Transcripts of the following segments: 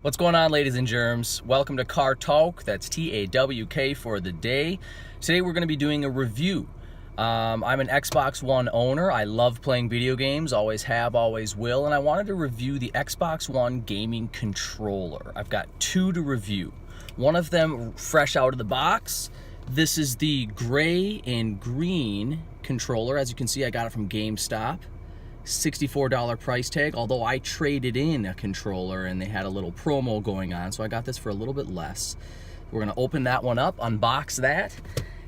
What's going on, ladies and germs? Welcome to CAR TAWK. That's T-A-W-K for the day. Today we're going to be doing a review. I'm an Xbox One owner. I love playing video games, always have, always will, and I wanted to review the Xbox One gaming controller. I've got two to review. One of them fresh out of the box. This is the gray and green controller. As you can see, I got it from GameStop. $64 price tag, although I traded in a controller and they had a little promo going on, so I got this for a little bit less. We're gonna open that one up, unbox that,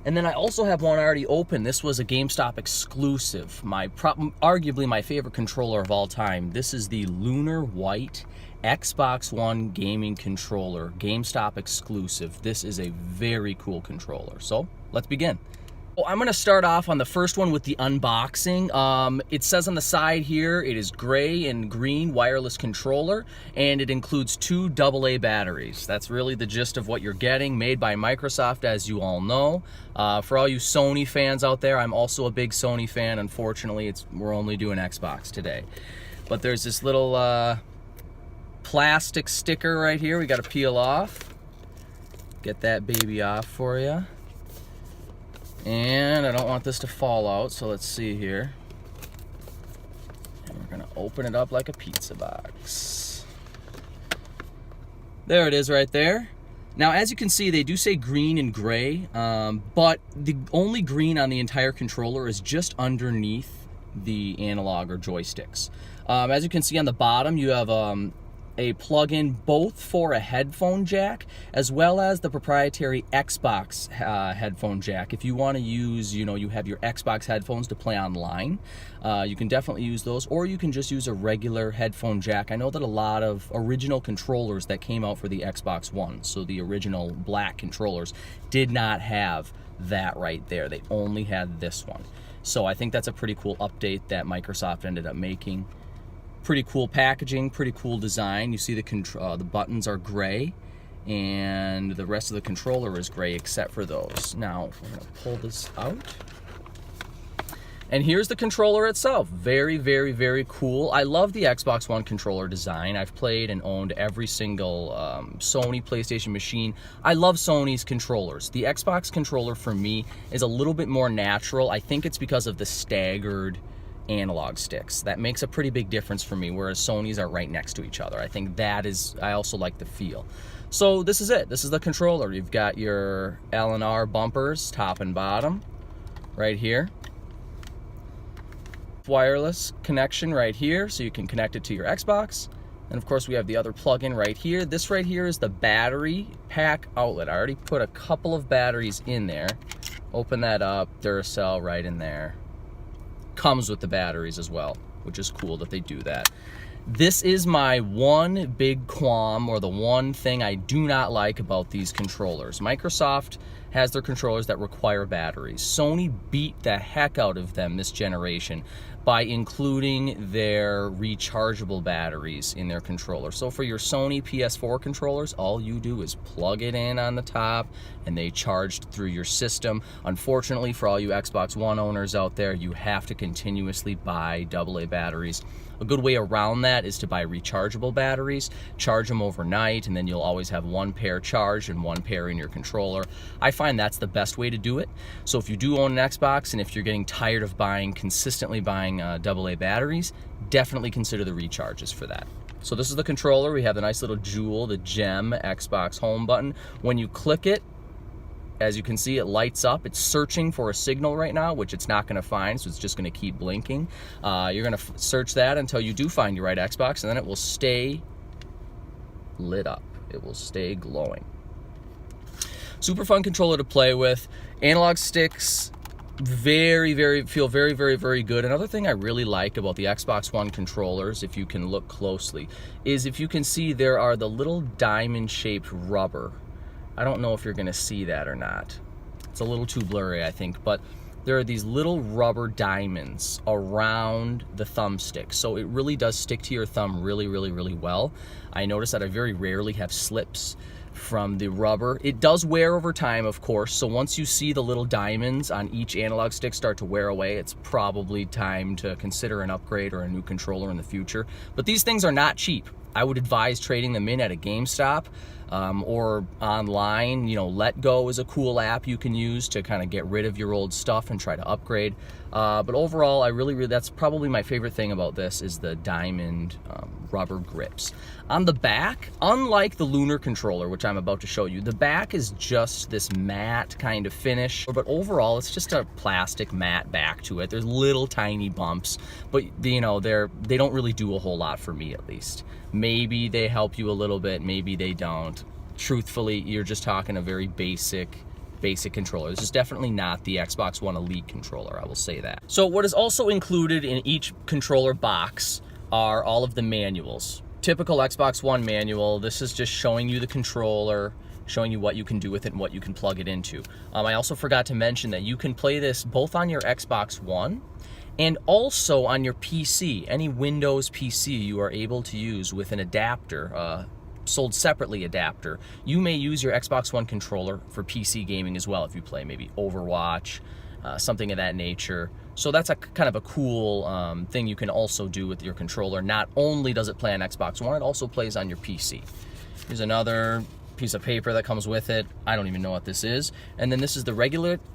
and then I also have one already open. This was a GameStop exclusive, arguably my favorite controller of all time. This is the Lunar White Xbox One gaming controller, GameStop exclusive. This is a very cool controller, so let's begin. Well, I'm going to start off on the first one with the unboxing. It says on the side here, it is gray and green wireless controller, and it includes two AA batteries. That's really the gist of what you're getting, made by Microsoft, as you all know. For all you Sony fans out there, I'm also a big Sony fan. Unfortunately, we're only doing Xbox today. But there's this little plastic sticker right here we got to peel off. Get that baby off for you. And I don't want this to fall out, so let's see here. And we're gonna open it up like a pizza box. There it is right there. Now, as you can see, they do say green and gray, but the only green on the entire controller is just underneath the analog or joysticks. As you can see on the bottom, you have a plug-in both for a headphone jack as well as the proprietary Xbox headphone jack. If you want to use, you have your Xbox headphones to play online, you can definitely use those, or you can just use a regular headphone jack. I know that a lot of original controllers that came out for the Xbox One, so the original black controllers, did not have that right there. They only had this one. So I think that's a pretty cool update that Microsoft ended up making. Pretty cool packaging, pretty cool design. You see the buttons are gray, and the rest of the controller is gray except for those. Now, we're gonna pull this out. And here's the controller itself. Very, very, very cool. I love the Xbox One controller design. I've played and owned every single Sony PlayStation machine. I love Sony's controllers. The Xbox controller for me is a little bit more natural. I think it's because of the staggered analog sticks. That makes a pretty big difference for me, whereas Sony's are right next to each other. I think I also like the feel. So this is it. This is the controller. You've got your L&R bumpers, top and bottom, right here. Wireless connection right here, so you can connect it to your Xbox. And of course we have the other plug-in right here. This right here is the battery pack outlet. I already put a couple of batteries in there. Open that up, Duracell right in there. Comes with the batteries as well, which is cool that they do that. This is my one big qualm, or the one thing I do not like about these controllers. Microsoft has their controllers that require batteries. Sony beat the heck out of them this generation by including their rechargeable batteries in their controller. So for your Sony PS4 controllers, all you do is plug it in on the top and they charge through your system. Unfortunately, for all you Xbox One owners out there, you have to continuously buy AA batteries. A good way around that is to buy rechargeable batteries, charge them overnight, and then you'll always have one pair charged and one pair in your controller. I find that's the best way to do it. So if you do own an Xbox, and if you're getting tired of consistently buying AA batteries, definitely consider the recharges for that. So this is the controller. We have the nice little jewel, the gem Xbox home button. When you click it, as you can see, it lights up. It's searching for a signal right now, which it's not going to find, so it's just going to keep blinking. You're going to search that until you do find your right Xbox, and then it will stay lit up. It will stay glowing. Super fun controller to play with. Analog sticks, feel very, very, very good. Another thing I really like about the Xbox One controllers, if you can look closely, is if you can see there are the little diamond-shaped rubber. I don't know if you're gonna see that or not. It's a little too blurry, I think, but there are these little rubber diamonds around the thumbstick. So it really does stick to your thumb really, really, really well. I notice that I very rarely have slips from the rubber. It does wear over time, of course, so once you see the little diamonds on each analog stick start to wear away, it's probably time to consider an upgrade or a new controller in the future. But these things are not cheap. I would advise trading them in at a GameStop or online. You know, Let Go is a cool app you can use to kind of get rid of your old stuff and try to upgrade. But overall, I really, that's probably my favorite thing about this is the diamond rubber grips. On the back, unlike the Lunar controller, which I'm about to show you, the back is just this matte kind of finish, but overall it's just a plastic matte back to it. There's little tiny bumps, but you know, they don't really do a whole lot for me, at least. Maybe they help you a little bit, maybe they don't. Truthfully, you're just talking a very basic controller. This is definitely not the Xbox One Elite controller, I will say that. So what is also included in each controller box are all of the manuals. Typical Xbox One manual. This is just showing you the controller, showing you what you can do with it and what you can plug it into. I also forgot to mention that you can play this both on your Xbox One and also on your PC. Any Windows PC you are able to use with an adapter, sold separately adapter. You may use your Xbox One controller for PC gaming as well if you play maybe Overwatch, something of that nature. So that's a kind of a cool thing you can also do with your controller. Not only does it play on Xbox One, it also plays on your PC. Here's another piece of paper that comes with it. I don't even know what this is. And then this is the regulatory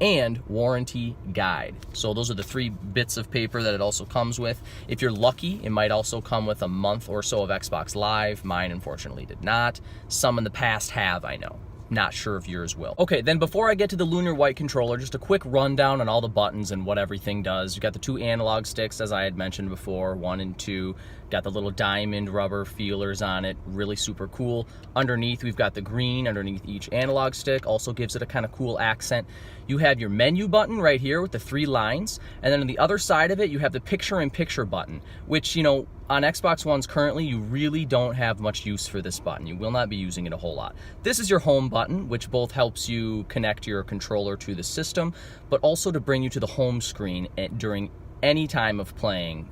and warranty guide. So those are the 3 bits of paper that it also comes with. If you're lucky, it might also come with a month or so of Xbox Live. Mine unfortunately did not. Some in the past have, I know. Not sure if yours will. Okay, then before I get to the Lunar White controller, just a quick rundown on all the buttons and what everything does. You've got the 2 analog sticks, as I had mentioned before, 1 and 2. Got the little diamond rubber feelers on it, really super cool. Underneath, we've got the green underneath each analog stick, also gives it a kind of cool accent. You have your menu button right here with the 3 lines, and then on the other side of it, you have the picture-in-picture button, which, you know, on Xbox Ones currently, you really don't have much use for this button. You will not be using it a whole lot. This is your home button, which both helps you connect your controller to the system, but also to bring you to the home screen during any time of playing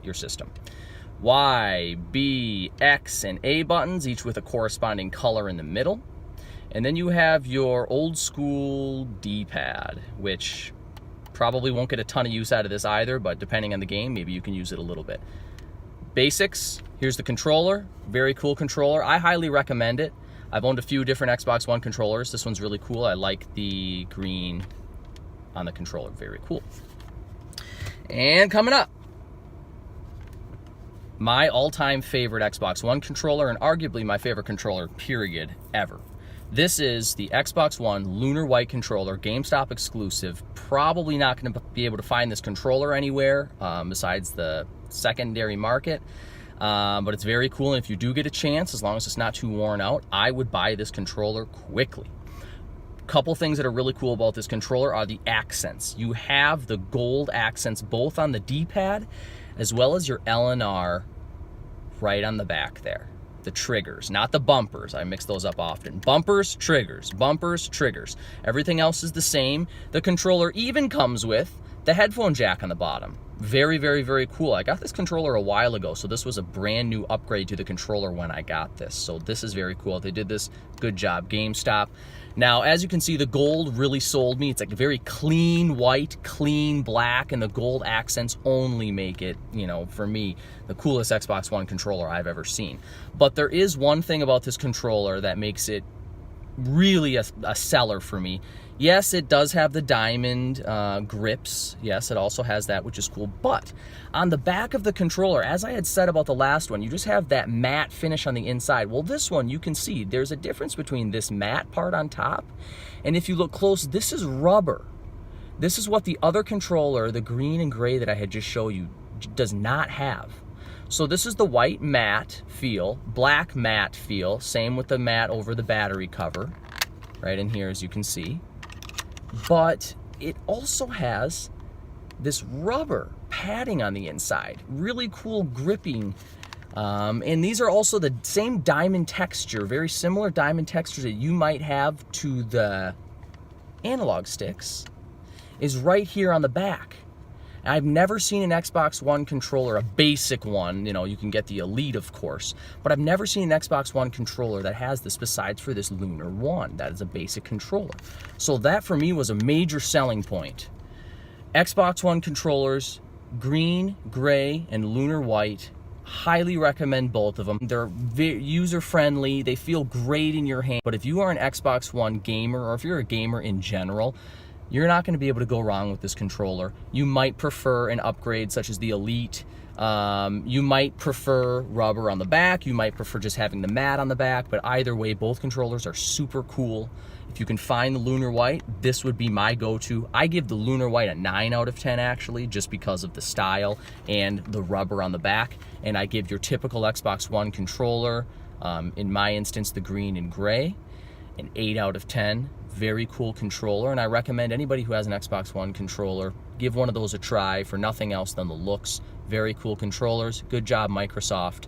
your system. Y, B, X, and A buttons, each with a corresponding color in the middle. And then you have your old school D-pad, which probably won't get a ton of use out of this either, but depending on the game, maybe you can use it a little bit. Basics, here's the controller, very cool controller. I highly recommend it. I've owned a few different Xbox One controllers. This one's really cool. I like the green on the controller, very cool. And coming up, my all-time favorite Xbox One controller and arguably my favorite controller, period, ever. This is the Xbox One Lunar White controller, GameStop exclusive. Probably not going to be able to find this controller anywhere besides the secondary market, but it's very cool, and if you do get a chance, as long as it's not too worn out, I would buy this controller quickly. Couple things that are really cool about this controller are the accents. You have the gold accents both on the D-pad as well as your L and R right on the back there. The triggers, not the bumpers. I mix those up often. Bumpers, triggers, bumpers, triggers. Everything else is the same. The controller even comes with the headphone jack on the bottom. Very, very, very cool. I got this controller a while ago, so this was a brand new upgrade to the controller when I got this. So this is very cool. They did this, good job, GameStop. Now, as you can see, the gold really sold me. It's like a very clean white, clean black, and the gold accents only make it, you know, for me, the coolest Xbox One controller I've ever seen. But there is one thing about this controller that makes it really a seller for me. Yes, it does have the diamond grips. Yes, it also has that, which is cool. But on the back of the controller, as I had said about the last one, you just have that matte finish on the inside. Well, this one, you can see there's a difference between this matte part on top, and if you look close, this is rubber. This is what the other controller, the green and gray that I had just showed you, does not have. So this is the white matte feel, black matte feel, same with the matte over the battery cover, right in here as you can see. But it also has this rubber padding on the inside, really cool gripping. And these are also the same diamond texture, very similar diamond texture that you might have to the analog sticks, is right here on the back. I've never seen an Xbox One controller, a basic one, you know, you can get the Elite, of course, but I've never seen an Xbox One controller that has this besides for this Lunar One. That is a basic controller. So that for me was a major selling point. Xbox One controllers, green, gray, and Lunar White. Highly recommend both of them. They're user-friendly, they feel great in your hand. But if you are an Xbox One gamer, or if you're a gamer in general, you're not going to be able to go wrong with this controller. You might prefer an upgrade such as the Elite. You might prefer rubber on the back. You might prefer just having the mat on the back. But either way, both controllers are super cool. If you can find the Lunar White, this would be my go-to. I give the Lunar White a 9 out of 10 actually, just because of the style and the rubber on the back. And I give your typical Xbox One controller, in my instance, the green and gray, an 8 out of 10. Very cool controller, and I recommend anybody who has an Xbox One controller, give one of those a try for nothing else than the looks. Very cool controllers. Good job, Microsoft.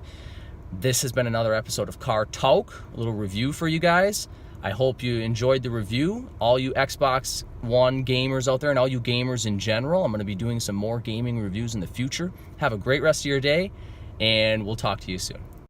This has been another episode of CAR TAWK, a little review for you guys. I hope you enjoyed the review. All you Xbox One gamers out there and all you gamers in general, I'm going to be doing some more gaming reviews in the future. Have a great rest of your day, and we'll talk to you soon.